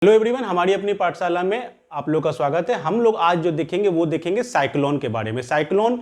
Hello everyone, हमारी अपनी पाठशाला में आप लोग का स्वागत है। हम लोग आज जो देखेंगे वो देखेंगे साइक्लोन के बारे में। साइक्लोन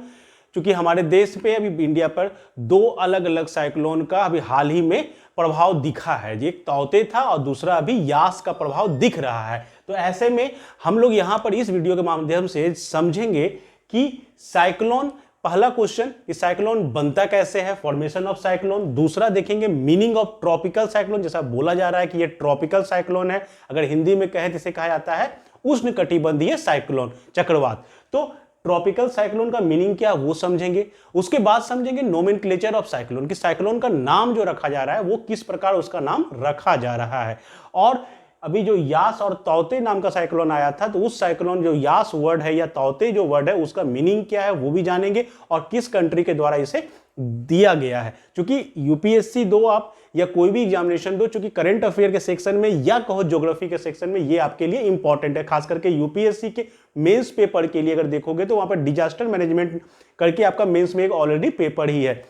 चूंकि हमारे देश पे अभी इंडिया पर दो अलग अलग साइक्लोन का अभी हाल ही में प्रभाव दिखा है। एक तौते था और दूसरा अभी यास का प्रभाव दिख रहा है। तो ऐसे में हम लोग यहाँ पर इस वीडियो के माध्यम से समझेंगे कि साइक्लोन, पहला क्वेश्चन कि साइक्लोन बनता कैसे है, फॉर्मेशन ऑफ साइक्लोन। दूसरा देखेंगे मीनिंग ऑफ ट्रॉपिकल साइक्लोन, जैसा बोला जा रहा है कि ये ट्रॉपिकल साइक्लोन है। अगर हिंदी में कहे तो इसे कहा जाता है उष्णकटिबंधीय साइक्लोन, चक्रवात। तो ट्रॉपिकल साइक्लोन का मीनिंग क्या वो समझेंगे। उसके बाद समझेंगे नोमेनक्लेचर ऑफ साइक्लोन, कि साइक्लोन का नाम जो रखा जा रहा है वो किस प्रकार उसका नाम रखा जा रहा है। और अभी जो यास और तौते नाम का साइक्लोन आया था, तो उस साइक्लोन जो यास वर्ड है या तौते जो वर्ड है उसका मीनिंग क्या है वो भी जानेंगे, और किस कंट्री के द्वारा इसे दिया गया है। क्योंकि यूपीएससी दो आप या कोई भी एग्जामिनेशन दो, चूंकि करंट अफेयर के सेक्शन में या कहो ज्योग्राफी के सेक्शन में, ये आपके लिए इंपॉर्टेंट है। खास करके यूपीएससी के मेंस पेपर के लिए अगर देखोगे तो वहां पर डिजास्टर मैनेजमेंट करके आपका मेंस में एक ऑलरेडी पेपर ही है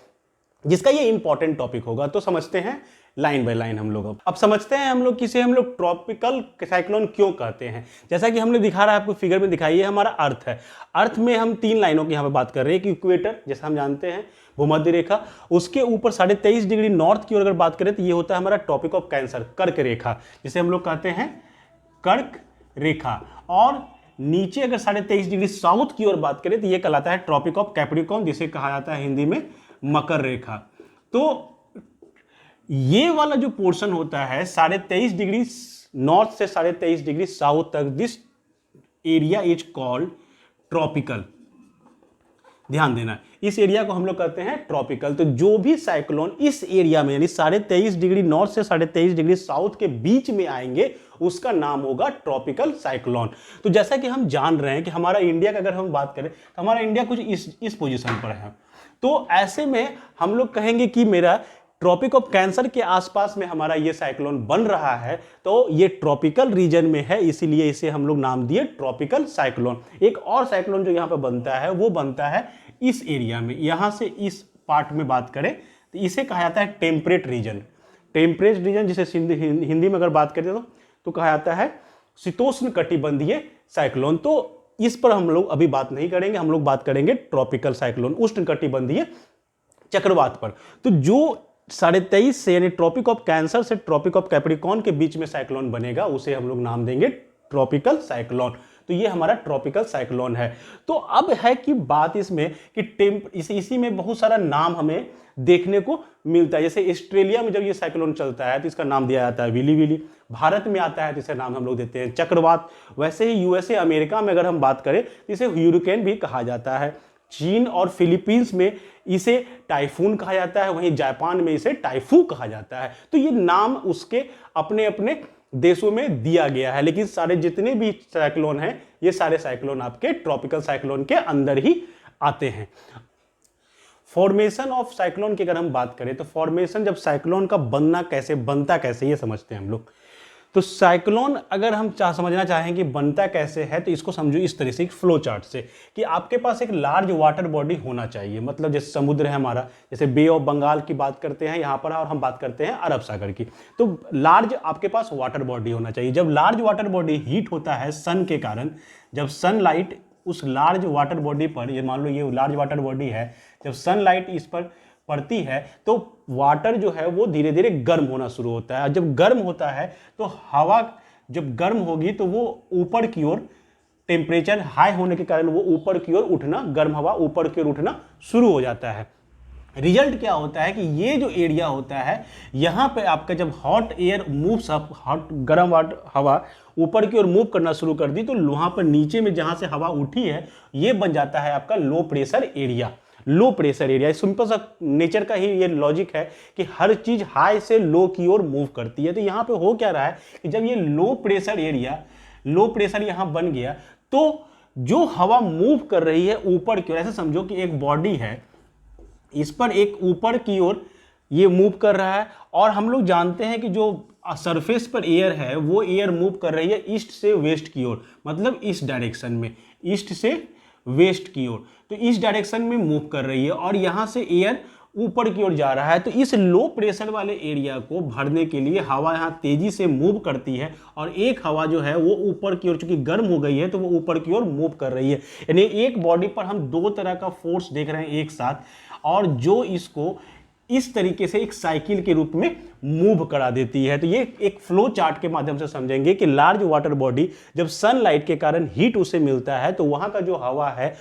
जिसका ये इंपॉर्टेंट टॉपिक होगा। तो समझते हैं लाइन बाय लाइन हम लोग। अब समझते हैं हम लोग किसे हम लोग ट्रॉपिकल साइक्लोन क्यों कहते हैं। जैसा कि हमने दिखा रहा है, आपको फिगर में दिखाई है, हमारा अर्थ है। अर्थ में हम तीन लाइनों की यहाँ पे बात कर रहे हैं कि इक्वेटर, जैसा हम जानते हैं भूमध्य रेखा, उसके ऊपर 23.5 डिग्री नॉर्थ की ओर अगर बात करें तो ये होता है हमारा ट्रॉपिक ऑफ कैंसर, कर्क रेखा, जिसे हम लोग कहते हैं कर्क रेखा। और नीचे अगर 23.5 डिग्री साउथ की ओर बात करें तो ये कहलाता है ट्रॉपिक ऑफ कैप्रिकॉर्न, जिसे कहा जाता है हिंदी में मकर रेखा। तो ये वाला जो पोर्शन होता है 23.5 डिग्री नॉर्थ से 23.5 डिग्री साउथ तक, this area is called tropical. ध्यान देना, इस एरिया को हम लोग कहते हैं ट्रॉपिकल। तो जो भी साइक्लोन इस एरिया में यानी 23.5 डिग्री नॉर्थ से 23.5 डिग्री साउथ के बीच में आएंगे उसका नाम होगा ट्रॉपिकल साइक्लोन। तो जैसा कि हम जान रहे हैं कि हमारा इंडिया का अगर हम बात करें तो हमारा इंडिया कुछ इस पोजीशन पर है। तो ऐसे में हम लोग कहेंगे कि मेरा ट्रॉपिक ऑफ कैंसर के आसपास में हमारा ये साइक्लोन बन रहा है, तो ये ट्रॉपिकल रीजन में है, इसीलिए इसे हम लोग नाम दिए ट्रॉपिकल साइक्लोन। एक और साइक्लोन जो यहाँ पे बनता है वो बनता है इस एरिया में, यहाँ से इस पार्ट में बात करें तो इसे कहा जाता है टेम्परेट रीजन। टेम्परेट रीजन जिसे हिंदी में अगर बात करें तो कहा जाता है शीतोष्ण कटिबंधीय साइक्लोन। तो इस पर हम लोग अभी बात नहीं करेंगे, हम लोग बात करेंगे ट्रॉपिकल साइक्लोन, उष्ण कटिबंधीय चक्रवात पर। तो जो 23.5 से यानी ट्रॉपिक ऑफ कैंसर से ट्रॉपिक ऑफ कैप्रिकॉर्न के बीच में साइक्लोन बनेगा उसे हम लोग नाम देंगे ट्रॉपिकल साइक्लोन। तो ये हमारा ट्रॉपिकल साइक्लोन है। तो अब है कि बात इसमें कि इसी में बहुत सारा नाम हमें देखने को मिलता है। जैसे ऑस्ट्रेलिया में जब ये साइक्लोन चलता है तो इसका नाम दिया जाता है विली विली। भारत में आता है तो इसे नाम हम लोग देते हैं चक्रवात। वैसे ही यूएसए अमेरिका में अगर हम बात करें तो इसे ह्यूरिकेन भी कहा जाता है। चीन और फिलीपींस में इसे टाइफून कहा जाता है, वहीं जापान में इसे टाइफू कहा जाता है। तो ये नाम उसके अपने अपने देशों में दिया गया है, लेकिन सारे जितने भी साइक्लोन हैं ये सारे साइक्लोन आपके ट्रॉपिकल साइक्लोन के अंदर ही आते हैं। फॉर्मेशन ऑफ साइक्लोन की अगर हम बात करें तो फॉर्मेशन, जब साइक्लोन का बनता कैसे ये समझते हैं हम लोग। तो साइक्लोन अगर हम समझना चाहें कि बनता कैसे है तो इसको समझो इस तरह से, एक फ्लो चार्ट से, कि आपके पास एक लार्ज वाटर बॉडी होना चाहिए। मतलब जैसे समुद्र है हमारा, जैसे बे ऑफ बंगाल की बात करते हैं यहाँ पर, और हम बात करते हैं अरब सागर की। तो लार्ज आपके पास वाटर बॉडी होना चाहिए। जब लार्ज वाटर बॉडी हीट होता है सन के कारण, जब सनलाइट उस लार्ज वाटर बॉडी पर, ये मान लो ये लार्ज वाटर बॉडी है, जब सनलाइट इस पर पड़ती है तो वाटर जो है वो धीरे धीरे गर्म होना शुरू होता है। जब गर्म होता है तो हवा जब गर्म होगी तो वो ऊपर की ओर, टेम्परेचर हाई होने के कारण वो ऊपर की ओर उठना, गर्म हवा ऊपर की ओर उठना शुरू हो जाता है। रिजल्ट क्या होता है कि ये जो एरिया होता है यहाँ पे आपका जब hot air moves up, hot गर्म हवा ऊपर की ओर मूव करना शुरू कर दी, तो वहां पर नीचे में जहां से हवा उठी है ये बन जाता है आपका low pressure area. Low pressure area, simple सा नेचर का ही ये लॉजिक है कि हर चीज हाई से लो की ओर मूव करती है। तो यहाँ पे हो क्या रहा है कि जब ये low pressure area, low pressure यहाँ बन गया तो जो हवा मूव कर रही है ऊपर की ओर, ऐसे समझो कि एक बॉडी है, इस पर एक ऊपर की ओर ये मूव कर रहा है, और हम लोग जानते हैं कि जो सरफेस पर एयर है वो एयर मूव कर रही है ईस्ट से वेस्ट की ओर, मतलब इस डायरेक्शन में, ईस्ट से वेस्ट की ओर, तो इस डायरेक्शन में मूव कर रही है। और यहाँ से एयर ऊपर की ओर जा रहा है। तो इस लो प्रेशर वाले एरिया को भरने के लिए हवा यहाँ तेजी से मूव करती है और एक हवा जो है वो ऊपर की ओर, चूंकि गर्म हो गई है तो वो ऊपर की ओर मूव कर रही है। यानी एक बॉडी पर हम दो तरह का फोर्स देख रहे हैं एक साथ, और जो इसको इस तरीके से एक साइकिल के रूप में मूव करा देती है। तो ये एक फ्लो चार्ट के माध्यम से समझेंगे कि लार्ज वाटर बॉडी जब सनलाइट के कारण हीट उसे मिलता है तो वहां का जो हवा है,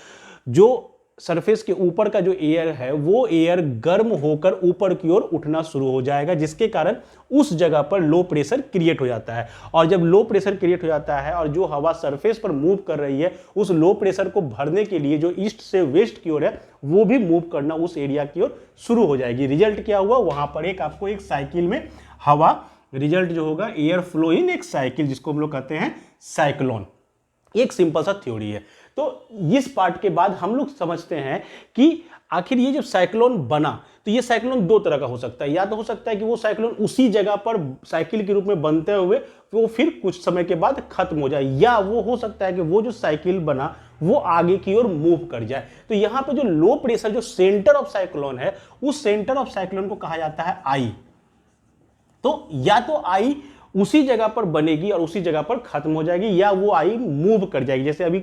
जो सरफेस के ऊपर का जो एयर है, वो एयर गर्म होकर ऊपर की ओर उठना शुरू हो जाएगा, जिसके कारण उस जगह पर लो प्रेशर क्रिएट हो जाता है। और जब लो प्रेशर क्रिएट हो जाता है और जो हवा सरफेस पर मूव कर रही है, उस लो प्रेशर को भरने के लिए जो ईस्ट से वेस्ट की ओर है वो भी मूव करना उस एरिया की ओर शुरू हो जाएगी। रिजल्ट क्या हुआ, वहां पर एक आपको एक साइकिल में हवा, रिजल्ट जो होगा एयर फ्लो इन एक साइकिल, जिसको हम लोग कहते हैं साइक्लोन। एक सिंपल सा थ्योरी है। तो इस पार्ट के बाद हम लोग समझते हैं कि आखिर ये जब साइक्लोन बना तो ये साइक्लोन दो तरह का हो सकता है। या तो हो सकता है कि वो साइक्लोन उसी जगह पर साइकिल के रूप में बनते हुए वो फिर कुछ समय के बाद खत्म हो जाए, या वो हो सकता है कि वो जो साइकिल बना वो आगे की ओर मूव कर जाए। तो यहां पे जो लो प्रेशर जो सेंटर ऑफ साइक्लोन है, उस सेंटर ऑफ साइक्लोन को कहा जाता है आई। तो या तो आई उसी जगह पर बनेगी और उसी जगह पर खत्म हो जाएगी, या वो आई मूव कर जाएगी। जैसे अभी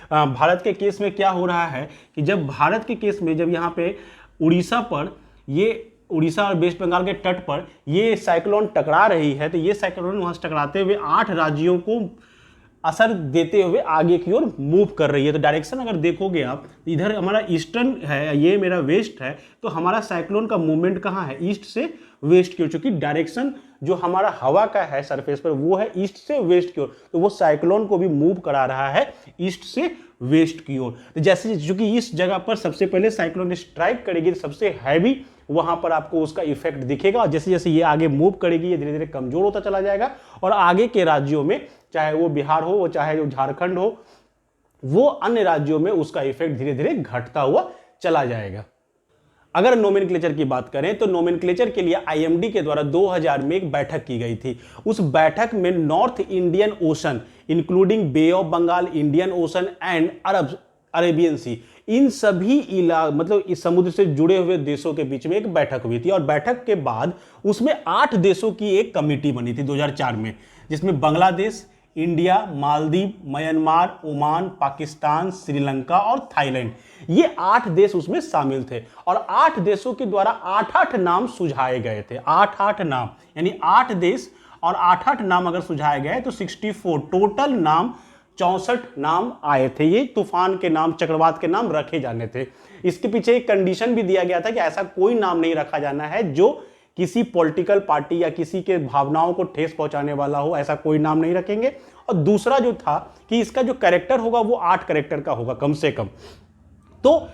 भारत के केस में क्या हो रहा है कि जब भारत के केस में जब यहाँ पे उड़ीसा पर, ये उड़ीसा और वेस्ट बंगाल के तट पर ये साइक्लोन टकरा रही है, तो ये साइक्लोन वहां से टकराते हुए 8 राज्यों को असर देते हुए आगे की ओर मूव कर रही है। तो डायरेक्शन अगर देखोगे आप, इधर हमारा ईस्टर्न है, ये मेरा वेस्ट है, तो हमारा साइक्लोन का मूवमेंट कहाँ है, ईस्ट से वेस्ट की ओर। चूंकि डायरेक्शन जो हमारा हवा का है सरफेस पर वो है ईस्ट से वेस्ट की ओर, तो वो साइक्लोन को भी मूव करा रहा है ईस्ट से वेस्ट की ओर। तो जैसे चूंकि इस जगह पर सबसे पहले साइक्लोन स्ट्राइक करेगी, सबसे हैवी वहां पर आपको उसका इफेक्ट दिखेगा, और जैसे जैसे ये आगे मूव करेगी ये धीरे धीरे कमजोर होता चला जाएगा, और आगे के राज्यों में, चाहे वो बिहार हो, वो चाहे जो झारखंड हो, वो अन्य राज्यों में उसका इफेक्ट धीरे धीरे घटता हुआ चला जाएगा। अगर नोमेनक्लेचर की बात करें तो नोमेनक्लेचर के लिए आईएमडी के द्वारा 2000 में एक बैठक की गई थी। उस बैठक में north Indian Ocean including Bay of Bengal, Indian Ocean and Arabian Sea, इन सभी मतलब इस समुद्र से जुड़े हुए देशों के बीच में एक बैठक हुई थी। और बैठक के बाद उसमें 8 देशों की एक कमेटी बनी थी 2004 में, जिसमें Bangladesh, India, Maldives, Myanmar, Oman, Pakistan, Sri Lanka और थाईलैंड, ये 8 देश उसमें शामिल थे। और 8 देशों के द्वारा 8-8 नाम सुझाए गए थे। 8-8 नाम, यानी 8 देश और 8-8 नाम अगर सुझाए गए तो 64 टोटल नाम, 64 नाम आए थे। ये तूफान के नाम, चक्रवात के नाम रखे जाने थे। इसके पीछे एक कंडीशन भी दिया गया था कि ऐसा कोई नाम नहीं रखा जाना है जो किसी पॉलिटिकल पार्टी या किसी के भावनाओं को ठेस पहुंचाने वाला हो, ऐसा कोई नाम नहीं रखेंगे। और दूसरा जो था कि इसका जो कैरेक्टर होगा वो 8 कैरेक्टर का होगा कम से कम। तो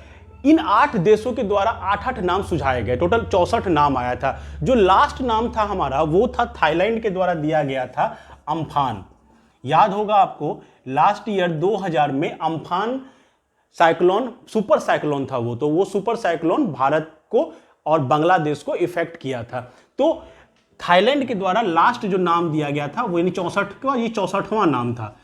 इन 8 देशों के द्वारा 8-8 नाम सुझाए गए, टोटल 64 नाम आया था। जो लास्ट नाम था हमारा वो था थाईलैंड के द्वारा दिया गया था अम्फान। याद होगा आपको, लास्ट ईयर 2000 में अम्फान साइक्लोन, सुपर साइक्लोन था वो, तो वो सुपर साइक्लोन भारत को और बांग्लादेश को इफेक्ट किया था। तो थाईलैंड के द्वारा लास्ट जो नाम दिया गया था वो यानी 64 का, ये 64वां नाम था।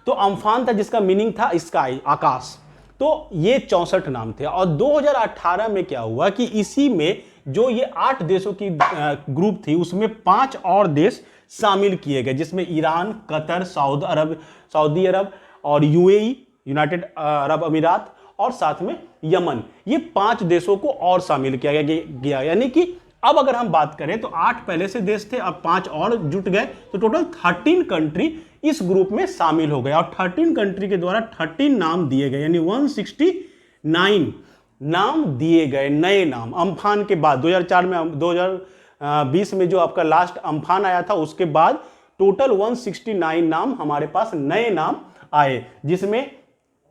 तो अम्फान था जिसका मीनिंग था स्काई, आकाश। तो ये 64 नाम थे। और 2018 में क्या हुआ कि इसी में जो ये 8 देशों की ग्रुप थी उसमें 5 और देश शामिल किए गए, जिसमें ईरान, कतर, सऊदी अरब और यूएई, यूनाइटेड अरब अमीरात और साथ में यमन, ये 5 देशों को और शामिल किया गया। यानी कि अब अगर हम बात करें तो 8 पहले से देश थे, अब 5 और जुट गए, तो टोटल 13 कंट्री इस ग्रुप में शामिल हो गए। और 13 कंट्री के द्वारा 13 नाम दिए गए, यानी 169 नाम दिए गए, नए नाम। अम्फान के बाद 2004 में, 2020 में जो आपका लास्ट अम्फान आया था, उसके बाद टोटल 169 नाम हमारे पास नए नाम आए, जिसमें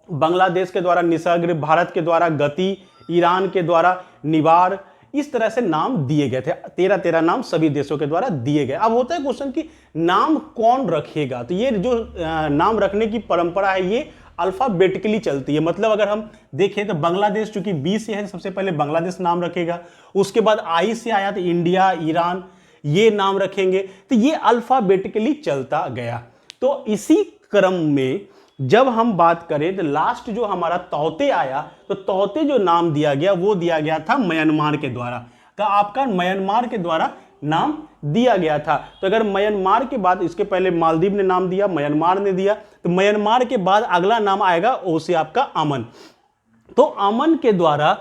बांग्लादेश के द्वारा निसर्ग, भारत के द्वारा गति, ईरान के द्वारा निवार, इस तरह से नाम दिए गए थे। 13 नाम सभी देशों के द्वारा दिए गए। अब होता है क्वेश्चन कि नाम कौन रखेगा। तो ये जो नाम रखने की परंपरा है ये अल्फाबेटिकली चलती है। मतलब अगर हम देखें तो बांग्लादेश चूंकि बी से है, सबसे पहले बांग्लादेश नाम रखेगा, उसके बाद आई से आया तो इंडिया, ईरान, ये नाम रखेंगे। तो ये अल्फाबेटिकली चलता गया। तो इसी क्रम में जब हम बात करें तो लास्ट जो हमारा तौते आया, तो तौते जो नाम दिया गया वो दिया गया था म्यांमार के द्वारा। तो आपका म्यांमार के द्वारा नाम दिया गया था। तो अगर म्यांमार के बाद, इसके पहले मालदीव ने नाम दिया, म्यांमार ने दिया, तो म्यांमार के बाद अगला नाम आएगा वो से आपका अमन। तो अमन के द्वारा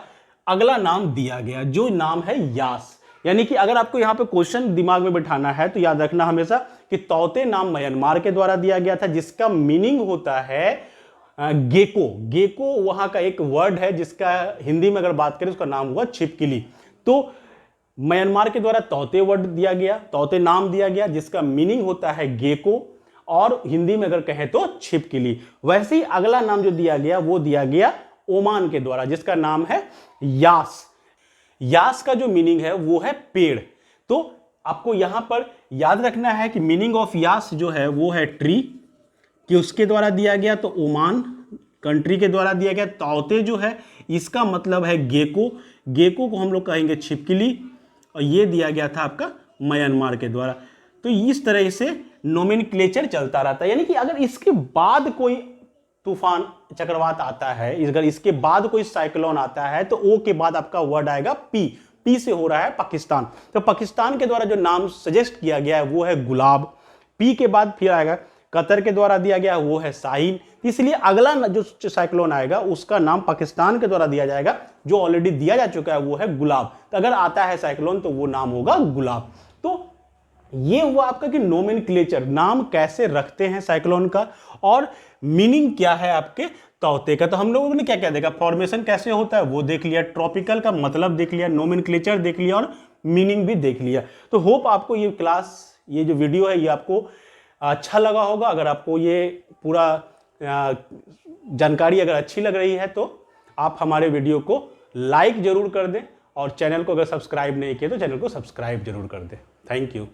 अगला नाम दिया गया जो नाम है यास। यानी कि अगर आपको यहां पे क्वेश्चन दिमाग में बिठाना है तो याद रखना हमेशा कि तौते नाम म्यांमार के द्वारा दिया गया था, जिसका मीनिंग होता है गेको। गेको वहां का एक वर्ड है जिसका हिंदी में अगर बात करें उसका नाम हुआ छिपकली। तो म्यांमार के द्वारा तौते वर्ड दिया गया, तौते नाम दिया गया जिसका मीनिंग होता है गेको, और हिंदी में अगर कहें तो छिपकली। वैसे ही अगला नाम जो दिया गया वो दिया गया ओमान के द्वारा, जिसका नाम है यास। यास का जो मीनिंग है वो है पेड़। तो आपको यहां पर याद रखना है कि मीनिंग ऑफ यास जो है वो है ट्री, कि उसके द्वारा दिया गया। तो ओमान कंट्री के द्वारा दिया गया। तौते जो है इसका मतलब है गेको, गेको को हम लोग कहेंगे छिपकली, और ये दिया गया था आपका म्यांमार के द्वारा। तो इस तरह से नोमेनक्लेचर चलता रहता है। यानी कि अगर इसके बाद कोई तूफान चक्रवात आता है, अगर इसके बाद कोई साइक्लोन आता है, तो ओ के बाद आपका वर्ड आएगा पी। पी से हो रहा है पाकिस्तान। तो पाकिस्तान के द्वारा जो नाम सजेस्ट किया गया है वो है गुलाब। पी के बाद फिर आएगा कतर के द्वारा दिया गया वो है साहिल। इसलिए अगला जो साइक्लोन आएगा उसका नाम पाकिस्तान के द्वारा दिया जाएगा, जो ऑलरेडी दिया जा चुका है वो है गुलाब। तो अगर आता है साइक्लोन तो वो नाम होगा गुलाब। तो ये हुआ आपका कि नोमेनक्लेचर, नाम कैसे रखते हैं साइक्लोन का, और मीनिंग क्या है आपके तौते का। तो हम लोगों ने क्या क्या देखा, फॉर्मेशन कैसे होता है वो देख लिया, ट्रॉपिकल का मतलब देख लिया, नोमेनक्लेचर देख लिया, और मीनिंग भी देख लिया। तो होप आपको ये क्लास, ये जो वीडियो है ये आपको अच्छा लगा होगा। अगर आपको ये पूरा जानकारी अगर अच्छी लग रही है तो आप हमारे वीडियो को लाइक जरूर कर दें, और चैनल को अगर सब्सक्राइब नहीं किया तो चैनल को सब्सक्राइब जरूर कर दें। Thank you.